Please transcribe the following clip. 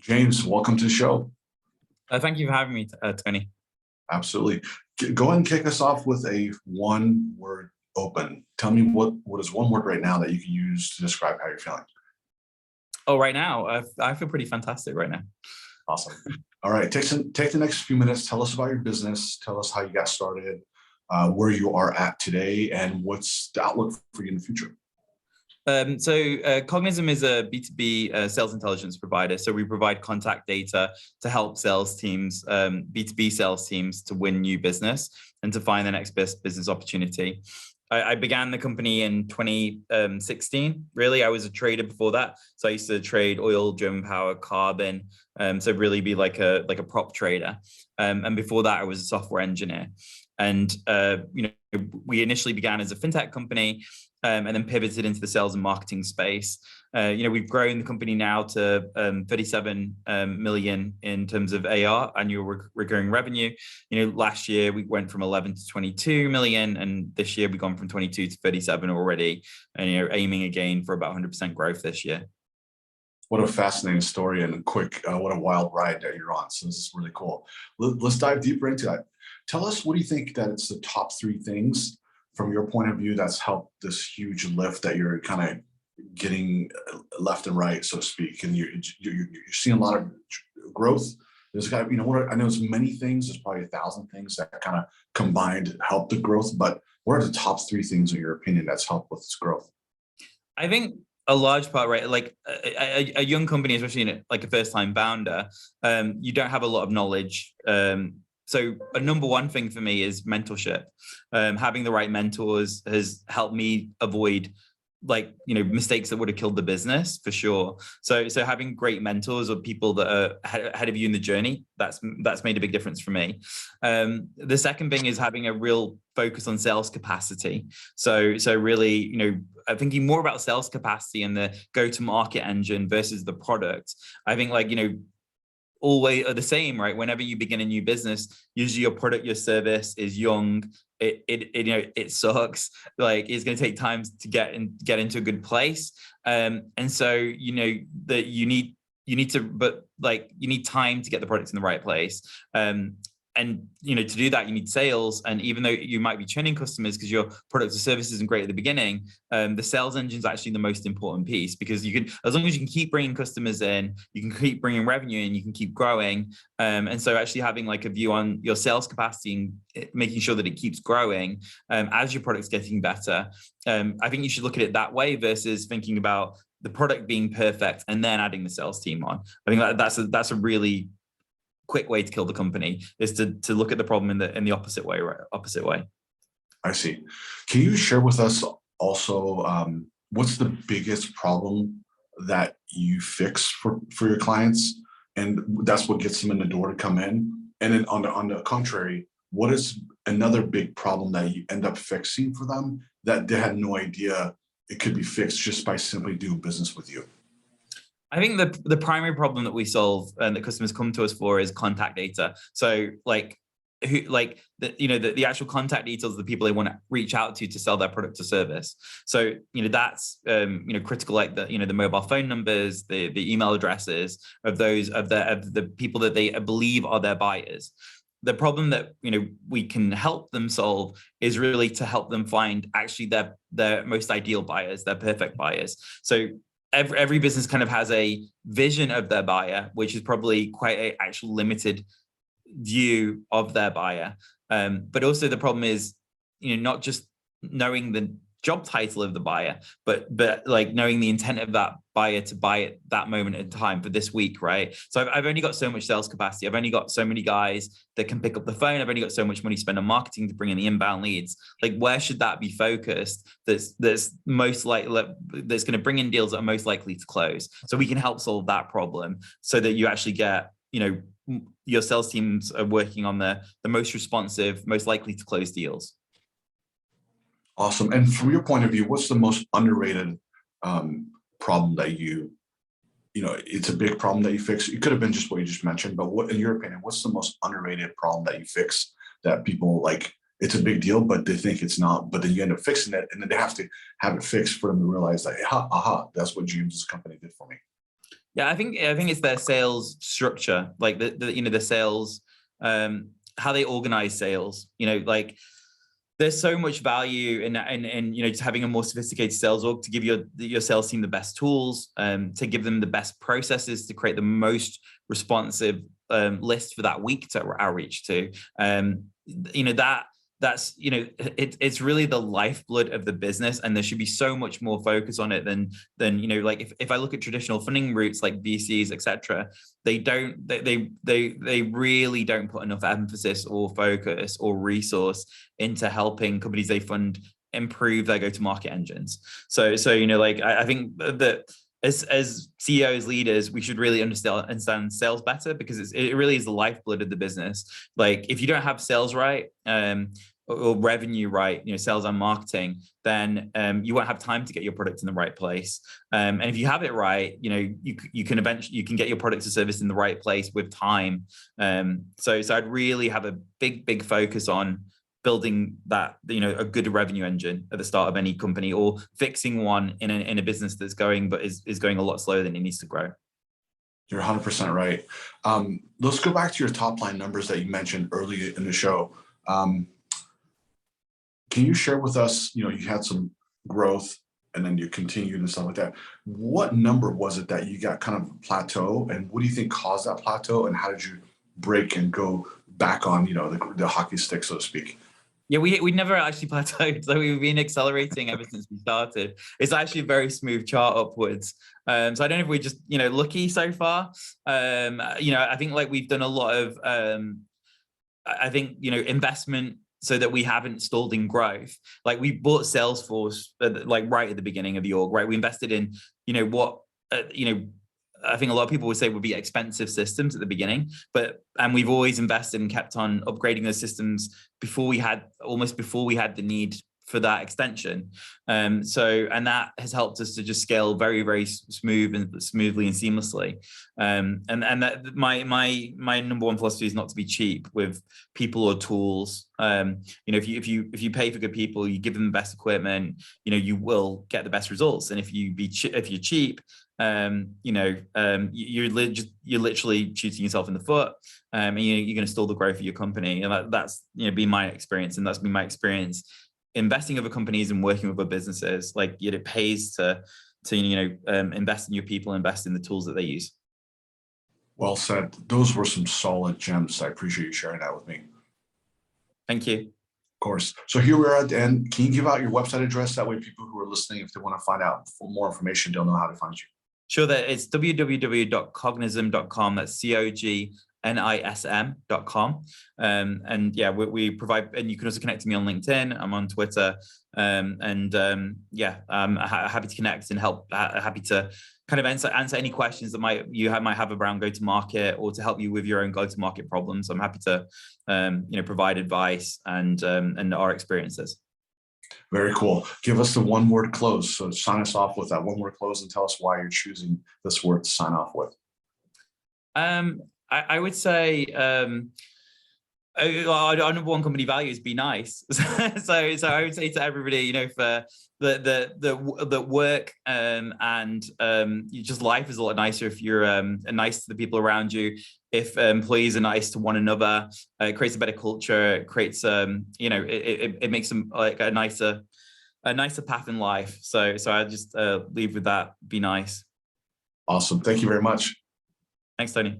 James, welcome to the show. Thank you for having me, Tony. Absolutely. Go ahead and kick us off with a one-word open. Tell me what is one word right now that you can use to describe how you're feeling. Oh, right now, I feel pretty fantastic right now. Awesome. All right, take the next few minutes. Tell us about your business. Tell us how you got started, where you are at today, and what's the outlook for you in the future. Cognism is a B2B sales intelligence provider. So we provide contact data to help sales teams, B2B sales teams, to win new business and to find the next best business opportunity. I began the company in 2016. Really, I was a trader before that. So I used to trade oil, German power, carbon. So really be like a prop trader. And before that, I was a software engineer. And we initially began as a fintech company, and then pivoted into the sales and marketing space. We've grown the company now to 37 million in terms of AR, annual recurring revenue. Last year we went from 11 to 22 million, and this year we've gone from 22 to 37 already, and aiming again for about 100% growth this year. What a fascinating story and what a wild ride that you're on. So this is really cool. Let's dive deeper into that. Tell us, what do you think that it's the top 3 things from your point of view that's helped this huge lift that you're kind of getting left and right, so to speak, and you're seeing a lot of growth? There's got to be, I know it's many things. There's probably 1,000 things that kind of combined help the growth. But what are the top 3 things in your opinion that's helped with this growth? I think a large part, right? Like a young company, especially like a first-time founder, you don't have a lot of knowledge. So a number one thing for me is mentorship. Having the right mentors has helped me avoid mistakes that would have killed the business, for sure. So having great mentors or people that are ahead of you in the journey, that's made a big difference for me. The second thing is having a real focus on sales capacity. So really, thinking more about sales capacity and the go-to-market engine versus the product. I think always are the same, right? Whenever you begin a new business, usually your product, your service is young. It sucks. Like, it's going to take time to get into a good place. And so that you need time to get the products in the right place. And to do that, you need sales. And even though you might be churning customers because your product or service isn't great at the beginning, the sales engine is actually the most important piece, because you can, as long as you can keep bringing customers in, you can keep bringing revenue in, you can keep growing. And so actually having a view on your sales capacity and making sure that it keeps growing as your product's getting better. I think you should look at it that way versus thinking about the product being perfect and then adding the sales team on. I think that's a really quick way to kill the company, is to look at the problem in the opposite way, right? Opposite way. I see. Can you share with us also what's the biggest problem that you fix for your clients, and that's what gets them in the door to come in? And then on the contrary, what is another big problem that you end up fixing for them that they had no idea it could be fixed just by simply doing business with you? I think the primary problem that we solve and that customers come to us for is contact data. So the actual contact details of the people they want to reach out to sell their product or service. So that's critical, like the mobile phone numbers, the email addresses of the people that they believe are their buyers. The problem that we can help them solve is really to help them find actually their most ideal buyers, their perfect buyers. So every business kind of has a vision of their buyer, which is probably quite an actual limited view of their buyer. But also the problem is, not just knowing the job title of the buyer, but knowing the intent of that buyer to buy at that moment in time for this week, right? So I've only got so much sales capacity. I've only got so many guys that can pick up the phone. I've only got so much money to spend on marketing to bring in the inbound leads. Where should that be focused? That's most likely, that's going to bring in deals that are most likely to close. So we can help solve that problem so that you actually get, your sales teams are working on the most responsive, most likely to close deals. Awesome. And from your point of view, what's the most underrated problem that it's a big problem that you fix? It could have been just what you just mentioned, but what, in your opinion, what's the most underrated problem that you fix that people it's a big deal, but they think it's not, but then you end up fixing it, and then they have to have it fixed for them to realize aha, that's what James's company did for me. Yeah, I think it's their sales structure, like the sales, how they organize sales. Like there's so much value in just having a more sophisticated sales org to give your sales team the best tools, to give them the best processes to create the most responsive list for that week to outreach to. It's really the lifeblood of the business, and there should be so much more focus on it than like if I look at traditional funding routes like VCs, etc. They really don't put enough emphasis or focus or resource into helping companies they fund improve their go-to-market engines. So like I think that as CEOs, leaders, we should really understand sales better, because it really is the lifeblood of the business. Like if you don't have sales right, or revenue right, sales and marketing, then you won't have time to get your product in the right place. And if you have it right, you can get your product or service in the right place with time. So I'd really have a big focus on building that, a good revenue engine at the start of any company, or fixing one in a business that's going, but is going a lot slower than it needs to grow. You're 100% right. Let's go back to your top line numbers that you mentioned earlier in the show. Can you share with us, you had some growth and then you continued and stuff like that. What number was it that you got kind of plateau, and what do you think caused that plateau, and how did you break and go back on, the hockey stick, so to speak? Yeah, we never actually plateaued. So we've been accelerating ever since we started. It's actually a very smooth chart upwards. So I don't know if we're just, lucky so far. I think like we've done a lot of, investment so that we haven't stalled in growth. Like we bought Salesforce like right at the beginning of the org, right? We invested in, I think a lot of people would say would be expensive systems at the beginning, and we've always invested and kept on upgrading those systems before we had the need for that extension. And that has helped us to just scale very, very smoothly and seamlessly. And that my number one philosophy is not to be cheap with people or tools. If you pay for good people, you give them the best equipment, you will get the best results. And if you're cheap, you're literally shooting yourself in the foot, and you're going to stall the growth of your company. And that's been my experience, and that's been my experience investing in other companies and working with other businesses. Like it pays to invest in your people, invest in the tools that they use. Well said. Those were some solid gems. I appreciate you sharing that with me. Thank you. Of course. So here we are at the end. Can you give out your website address? That way people who are listening, if they want to find out for more information, they'll know how to find you. Sure, that it's www.cognism.com. That's COGNISM.com. And yeah, we provide, and you can also connect to me on LinkedIn. I'm on Twitter. I'm happy to connect and help. Happy to kind of answer any questions that you might have around go-to-market, or to help you with your own go-to-market problems. I'm happy to provide advice and our experiences. Very cool. Give us the one word close. So sign us off with that one word close, and tell us why you're choosing this word to sign off with. I would say our number one company value is be nice. So I would say to everybody, for the work and just life is a lot nicer if you're nice to the people around you. If employees are nice to one another, it creates a better culture. It creates it makes them like a nicer path in life. So I just leave with that. Be nice. Awesome. Thank you very much. Thanks, Tony.